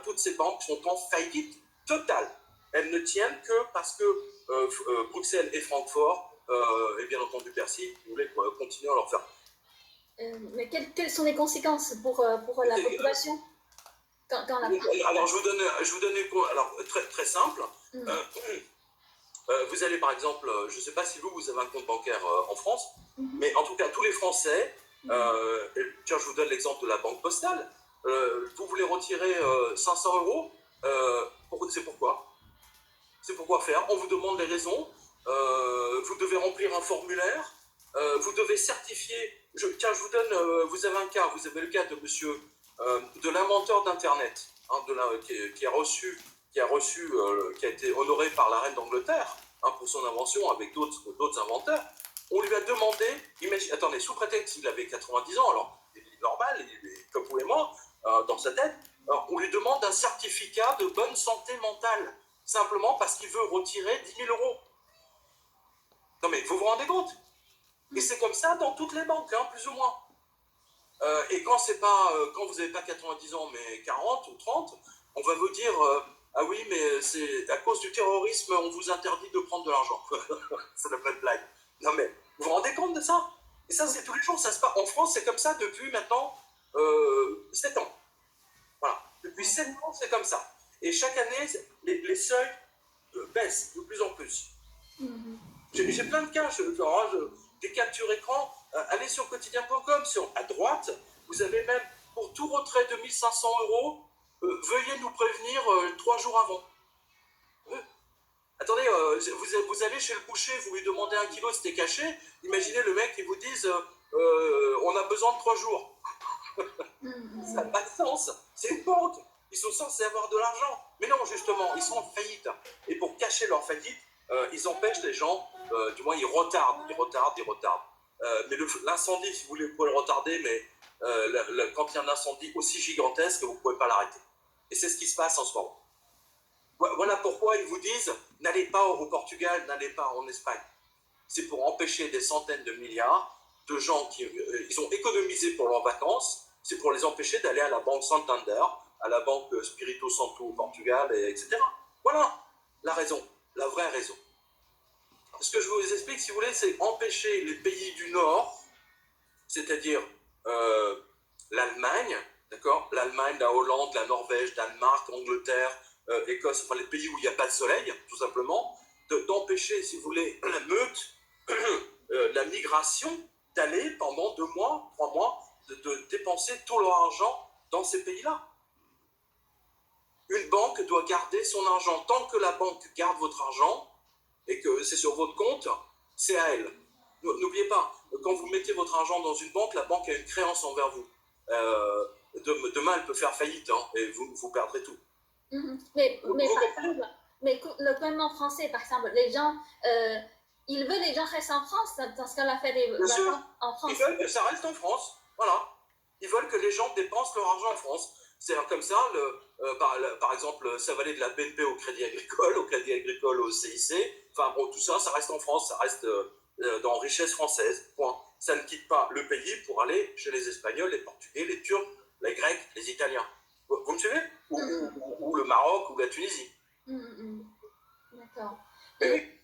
toutes ces banques sont en faillite totale. Elles ne tiennent que parce que Bruxelles et Francfort, et bien entendu Bercy, voulaient continuer à leur faire. Mais quelles sont les conséquences pour la population Alors, je vous donne alors, très simple. Vous allez par exemple, je ne sais pas si vous avez un compte bancaire en France, mais en tout cas, tous les Français, tiens, je vous donne l'exemple de la Banque Postale. Vous voulez retirer 500 €, c'est pourquoi? C'est pourquoi faire? On vous demande les raisons, vous devez remplir un formulaire, vous devez certifier. Tiens, je vous donne, vous avez un cas, vous avez le cas de monsieur, de l'inventeur d'Internet, hein, qui a été honoré par la reine d'Angleterre, hein, pour son invention avec d'autres inventeurs. On lui a demandé, attendez, sous prétexte qu'il avait 90 ans, alors il est normal, il est comme vous et moi, dans sa tête, alors, on lui demande un certificat de bonne santé mentale, simplement parce qu'il veut retirer 10 000 €. Non mais vous vous rendez compte? Et c'est comme ça dans toutes les banques, hein, plus ou moins. Et quand vous n'avez pas 90 ans, mais 40 ou 30, on va vous dire ah oui, mais c'est à cause du terrorisme, on vous interdit de prendre de l'argent. Ça n'a pas de blague. Non mais vous vous rendez compte de ça? Et ça, c'est tous les jours, ça se passe. En France, c'est comme ça depuis maintenant 7 ans. Voilà. Depuis 7 ans, c'est comme ça. Et chaque année, les seuils baissent de plus en plus. J'ai plein de cas, des captures écran. Allez sur quotidien.com, à droite, vous avez même, pour tout retrait de 1 500 €, veuillez nous prévenir 3 jours avant. Attendez, vous allez chez le boucher, vous lui demandez 1 kilo de steak haché, imaginez le mec qui vous dise on a besoin de 3 jours. Ça n'a pas de sens, c'est une banque, ils sont censés avoir de l'argent. Mais non, justement, ils sont en faillite. Et pour cacher leur faillite, ils empêchent les gens, du moins ils retardent. Mais l'incendie, si vous voulez, vous pouvez le retarder, mais quand il y a un incendie aussi gigantesque, vous ne pouvez pas l'arrêter. Et c'est ce qui se passe en ce moment. Voilà pourquoi ils vous disent, n'allez pas au Portugal, n'allez pas en Espagne. C'est pour empêcher des centaines de milliards de gens ils ont économisé pour leurs vacances, c'est pour les empêcher d'aller à la banque Santander, à la banque Espírito Santo au Portugal, etc. Voilà la raison, la vraie raison. Ce que je vous explique, si vous voulez, c'est empêcher les pays du Nord, c'est-à-dire l'Allemagne, d'accord, l'Allemagne, la Hollande, la Norvège, Danemark, Angleterre, Écosse, enfin les pays où il n'y a pas de soleil, tout simplement, d'empêcher, si vous voulez, la meute, la migration, d'aller pendant 2 mois, 3 mois, de dépenser tout leur argent dans ces pays-là. Une banque doit garder son argent. Tant que la banque garde votre argent et que c'est sur votre compte, c'est à elle. N'oubliez pas, quand vous mettez votre argent dans une banque, la banque a une créance envers vous. Demain, elle peut faire faillite, hein, et vous perdrez tout. Mais par exemple, le gouvernement français, par exemple, les gens, ils veulent que les gens restent en France dans ce cas-là, fait des vacances en France. Ils veulent que ça reste en France, voilà. Ils veulent que les gens dépensent leur argent en France. C'est comme ça, par exemple, ça va aller de la BNP au Crédit Agricole au CIC. Enfin bon, tout ça, ça reste en France, ça reste dans richesse française, point. Ça ne quitte pas le pays pour aller chez les Espagnols, les Portugais, les Turcs, les Grecs, les Italiens. Vous me suivez? Ou le Maroc ou la Tunisie. D'accord. Mais oui.